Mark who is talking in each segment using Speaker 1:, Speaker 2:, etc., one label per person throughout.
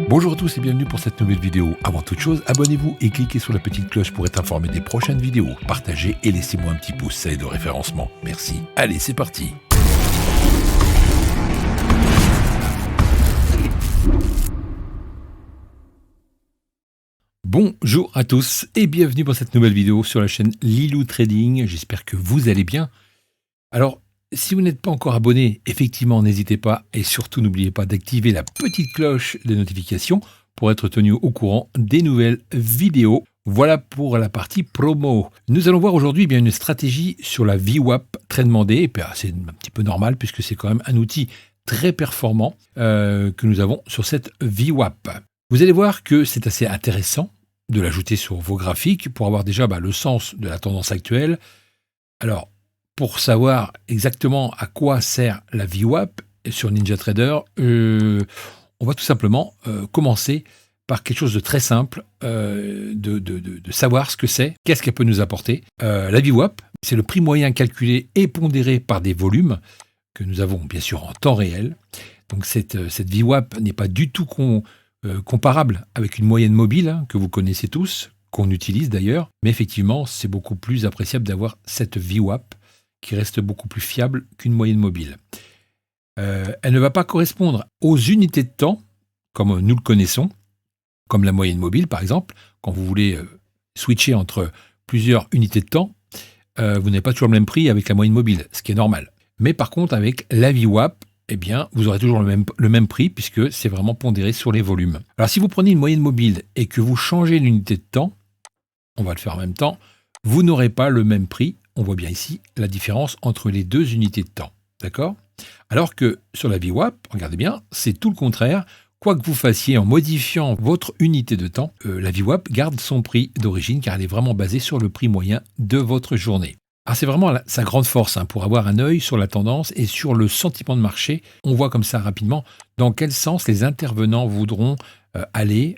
Speaker 1: Bonjour à tous et bienvenue pour cette nouvelle vidéo. Avant toute chose, abonnez-vous et cliquez sur la petite cloche pour être informé des prochaines vidéos. Partagez et laissez-moi un petit pouce, ça aide au référencement. Merci. Allez, c'est parti. Bonjour à tous et bienvenue pour cette nouvelle vidéo sur la chaîne Lilou Trading. J'espère que vous allez bien. Alors, si vous n'êtes pas encore abonné, effectivement, n'hésitez pas et surtout n'oubliez pas d'activer la petite cloche de notification pour être tenu au courant des nouvelles vidéos. Voilà pour la partie promo. Nous allons voir aujourd'hui bien une stratégie sur la VWAP très demandée. Et puis, c'est un petit peu normal puisque c'est quand même un outil très performant que nous avons sur cette VWAP. Vous allez voir que c'est assez intéressant de l'ajouter sur vos graphiques pour avoir déjà le sens de la tendance actuelle. Alors, pour savoir exactement à quoi sert la VWAP sur NinjaTrader, on va tout simplement commencer par quelque chose de très simple, de savoir ce que c'est, qu'est-ce qu'elle peut nous apporter. La VWAP, c'est le prix moyen calculé et pondéré par des volumes que nous avons bien sûr en temps réel. Donc cette VWAP n'est pas du tout comparable avec une moyenne mobile que vous connaissez tous, qu'on utilise d'ailleurs, mais effectivement c'est beaucoup plus appréciable d'avoir cette VWAP qui reste beaucoup plus fiable qu'une moyenne mobile. Elle ne va pas correspondre aux unités de temps, comme nous le connaissons, comme la moyenne mobile par exemple. Quand vous voulez switcher entre plusieurs unités de temps, vous n'avez pas toujours le même prix avec la moyenne mobile, ce qui est normal. Mais par contre, avec la VWAP, eh bien, vous aurez toujours le même prix puisque c'est vraiment pondéré sur les volumes. Alors si vous prenez une moyenne mobile et que vous changez l'unité de temps, on va le faire en même temps, vous n'aurez pas le même prix. On voit bien ici la différence entre les deux unités de temps. D'accord ? Alors que sur la VWAP, regardez bien, c'est tout le contraire. Quoi que vous fassiez en modifiant votre unité de temps, la VWAP garde son prix d'origine car elle est vraiment basée sur le prix moyen de votre journée. Alors c'est vraiment sa grande force pour avoir un œil sur la tendance et sur le sentiment de marché. On voit comme ça rapidement dans quel sens les intervenants voudront aller,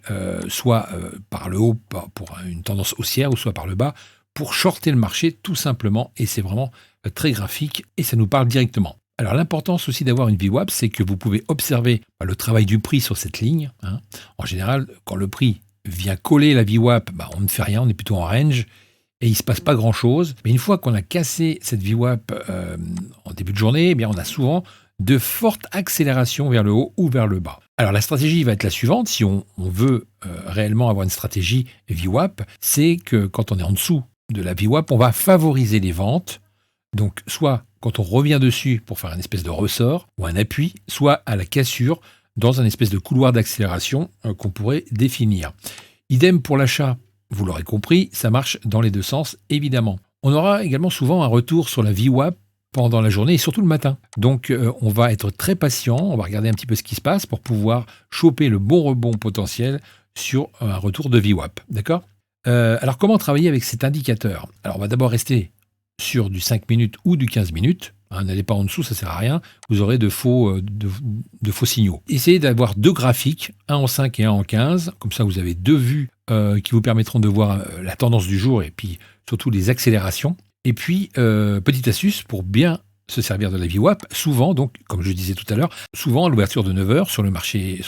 Speaker 1: soit par le haut pour une tendance haussière ou soit par le bas, pour shorter le marché tout simplement, et c'est vraiment très graphique et ça nous parle directement. Alors l'importance aussi d'avoir une VWAP, c'est que vous pouvez observer le travail du prix sur cette ligne. En général, quand le prix vient coller la VWAP, on ne fait rien, on est plutôt en range et il ne se passe pas grand-chose. Mais une fois qu'on a cassé cette VWAP en début de journée, on a souvent de fortes accélérations vers le haut ou vers le bas. Alors la stratégie va être la suivante, si on veut réellement avoir une stratégie VWAP, c'est que quand on est en dessous de la VWAP, on va favoriser les ventes. Donc, soit quand on revient dessus pour faire une espèce de ressort ou un appui, soit à la cassure dans un espèce de couloir d'accélération qu'on pourrait définir. Idem pour l'achat, vous l'aurez compris, ça marche dans les deux sens, évidemment. On aura également souvent un retour sur la VWAP pendant la journée et surtout le matin. Donc, on va être très patient, on va regarder un petit peu ce qui se passe pour pouvoir choper le bon rebond potentiel sur un retour de VWAP. D'accord ? Alors, comment travailler avec cet indicateur ? Alors, on va d'abord rester sur du 5 minutes ou du 15 minutes. N'allez pas en dessous, ça ne sert à rien. Vous aurez de faux signaux. Essayez d'avoir deux graphiques, un en 5 et un en 15. Comme ça, vous avez deux vues qui vous permettront de voir la tendance du jour et puis surtout les accélérations. Et puis, petite astuce pour bien se servir de la VWAP, souvent, donc, comme je disais tout à l'heure, souvent à l'ouverture de 9 heures sur les marchés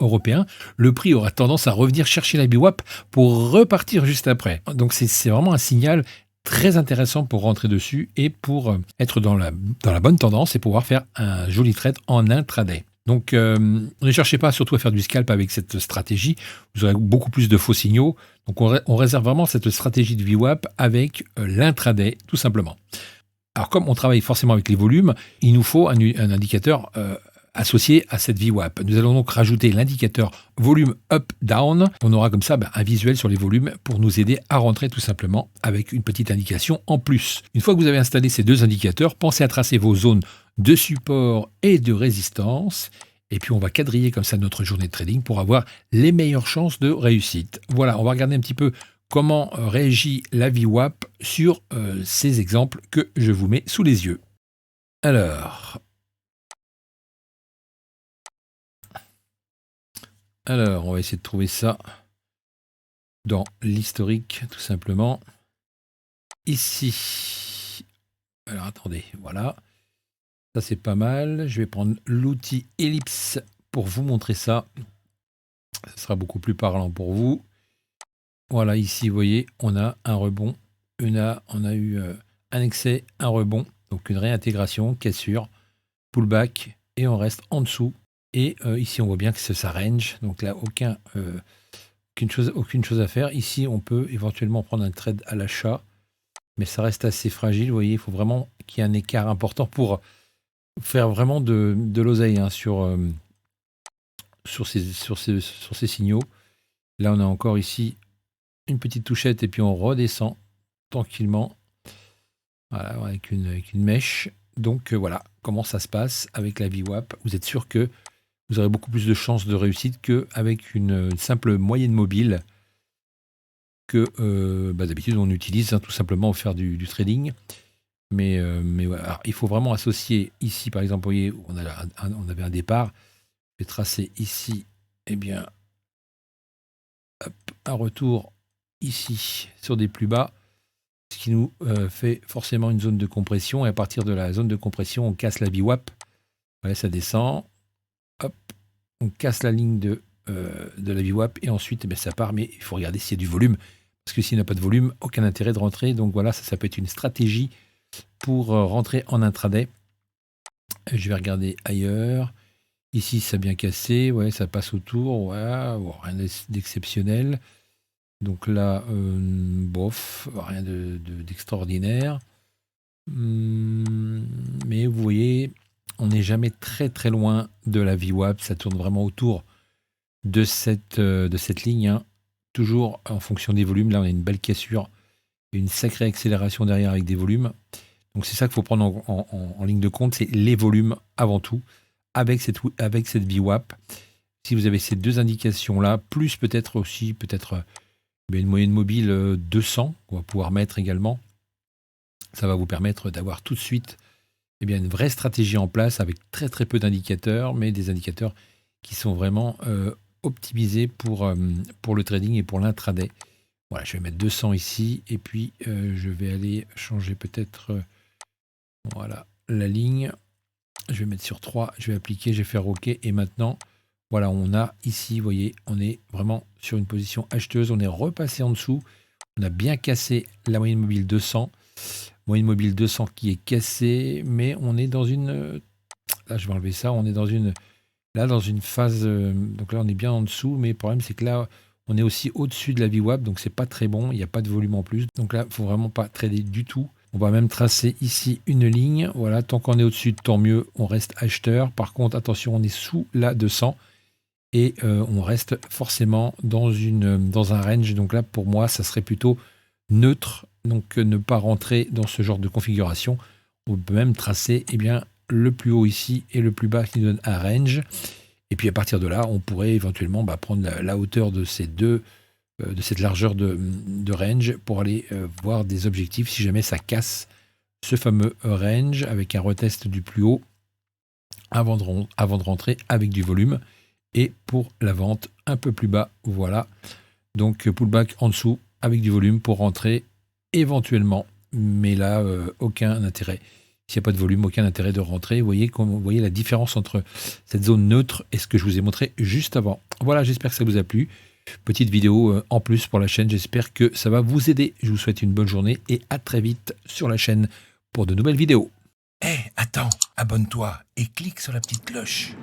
Speaker 1: européens, le prix aura tendance à revenir chercher la VWAP pour repartir juste après. Donc c'est vraiment un signal très intéressant pour rentrer dessus et pour être dans la bonne tendance et pouvoir faire un joli trade en intraday. Donc ne cherchez pas surtout à faire du scalp avec cette stratégie, vous aurez beaucoup plus de faux signaux. Donc on réserve vraiment cette stratégie de VWAP avec l'intraday tout simplement. Alors comme on travaille forcément avec les volumes, il nous faut un indicateur associé à cette VWAP. Nous allons donc rajouter l'indicateur volume up-down. On aura comme ça un visuel sur les volumes pour nous aider à rentrer tout simplement avec une petite indication en plus. Une fois que vous avez installé ces deux indicateurs, pensez à tracer vos zones de support et de résistance. Et puis on va quadriller comme ça notre journée de trading pour avoir les meilleures chances de réussite. Voilà, on va regarder un petit peu comment réagit la VWAP sur ces exemples que je vous mets sous les yeux. Alors, on va essayer de trouver ça dans l'historique, tout simplement. Ici, alors attendez, voilà. Ça, c'est pas mal. Je vais prendre l'outil Ellipse pour vous montrer ça. Ce sera beaucoup plus parlant pour vous. Voilà, ici, vous voyez, on a un rebond. On a eu un excès, un rebond. Donc une réintégration, cassure, pullback. Et on reste en dessous. Et ici, on voit bien que ça range. Donc là, aucune chose à faire. Ici, on peut éventuellement prendre un trade à l'achat. Mais ça reste assez fragile. Vous voyez, il faut vraiment qu'il y ait un écart important pour faire vraiment de l'oseille hein, sur ces signaux. Là, on a encore ici une petite touchette et puis on redescend tranquillement. Voilà, avec une mèche. Donc voilà comment ça se passe avec la VWAP. Vous êtes sûr que vous aurez beaucoup plus de chances de réussite qu'avec une simple moyenne mobile que d'habitude on utilise hein, tout simplement pour faire du trading. Mais voilà. Alors, il faut vraiment associer ici, par exemple, vous voyez, on avait un départ. Je vais tracer ici, eh bien, hop, un retour ici sur des plus bas, ce qui nous fait forcément une zone de compression. Et à partir de la zone de compression, on casse la VWAP. Voilà, ça descend. Hop, on casse la ligne de la VWAP et ensuite, eh bien, ça part. Mais il faut regarder s'il y a du volume. Parce que s'il n'y a pas de volume, aucun intérêt de rentrer. Donc voilà, ça peut être une stratégie pour rentrer en intraday. Je vais regarder ailleurs. Ici, ça a bien cassé. Ouais, ça passe autour. Ouais, bon, rien d'exceptionnel. Donc là, bof, rien d'extraordinaire. Mais vous voyez, on n'est jamais très très loin de la VWAP. Ça tourne vraiment autour de cette ligne. Hein. Toujours en fonction des volumes. Là, on a une belle cassure. Une sacrée accélération derrière avec des volumes. Donc c'est ça qu'il faut prendre en ligne de compte, c'est les volumes avant tout, avec cette VWAP. Si vous avez ces deux indications-là, plus peut-être une moyenne mobile 200 qu'on va pouvoir mettre également, ça va vous permettre d'avoir tout de suite une vraie stratégie en place avec très très peu d'indicateurs, mais des indicateurs qui sont vraiment optimisés pour le trading et pour l'intraday. Voilà, je vais mettre 200 ici, et puis je vais aller changer peut-être... voilà, la ligne. Je vais mettre sur 3, je vais appliquer, je vais faire OK. Et maintenant, voilà, on a ici, vous voyez, on est vraiment sur une position acheteuse. On est repassé en dessous. On a bien cassé la moyenne mobile 200. Moyenne mobile 200 qui est cassée, mais on est dans une... Là, je vais enlever ça. On est dans une phase... donc là, on est bien en dessous. Mais le problème, c'est que là, on est aussi au-dessus de la VWAP. Donc, c'est pas très bon. Il n'y a pas de volume en plus. Donc là, il ne faut vraiment pas trader du tout. On va même tracer ici une ligne. Voilà, tant qu'on est au-dessus, tant mieux, on reste acheteur. Par contre, attention, on est sous la 200 et on reste forcément dans un range. Donc là, pour moi, ça serait plutôt neutre. Donc ne pas rentrer dans ce genre de configuration. On peut même tracer le plus haut ici et le plus bas qui nous donne un range. Et puis à partir de là, on pourrait éventuellement prendre la hauteur de ces deux de cette largeur de range pour aller voir des objectifs si jamais ça casse ce fameux range avec un retest du plus haut avant de rentrer avec du volume et pour la vente un peu plus bas. Voilà, donc pullback en dessous avec du volume pour rentrer éventuellement, mais là aucun intérêt. S'il n'y a pas de volume, aucun intérêt de rentrer. Vous voyez la différence entre cette zone neutre et ce que je vous ai montré juste avant. Voilà, j'espère que ça vous a plu. Petite vidéo en plus pour la chaîne, j'espère que ça va vous aider. Je vous souhaite une bonne journée et à très vite sur la chaîne pour de nouvelles vidéos.
Speaker 2: Attends, abonne-toi et clique sur la petite cloche.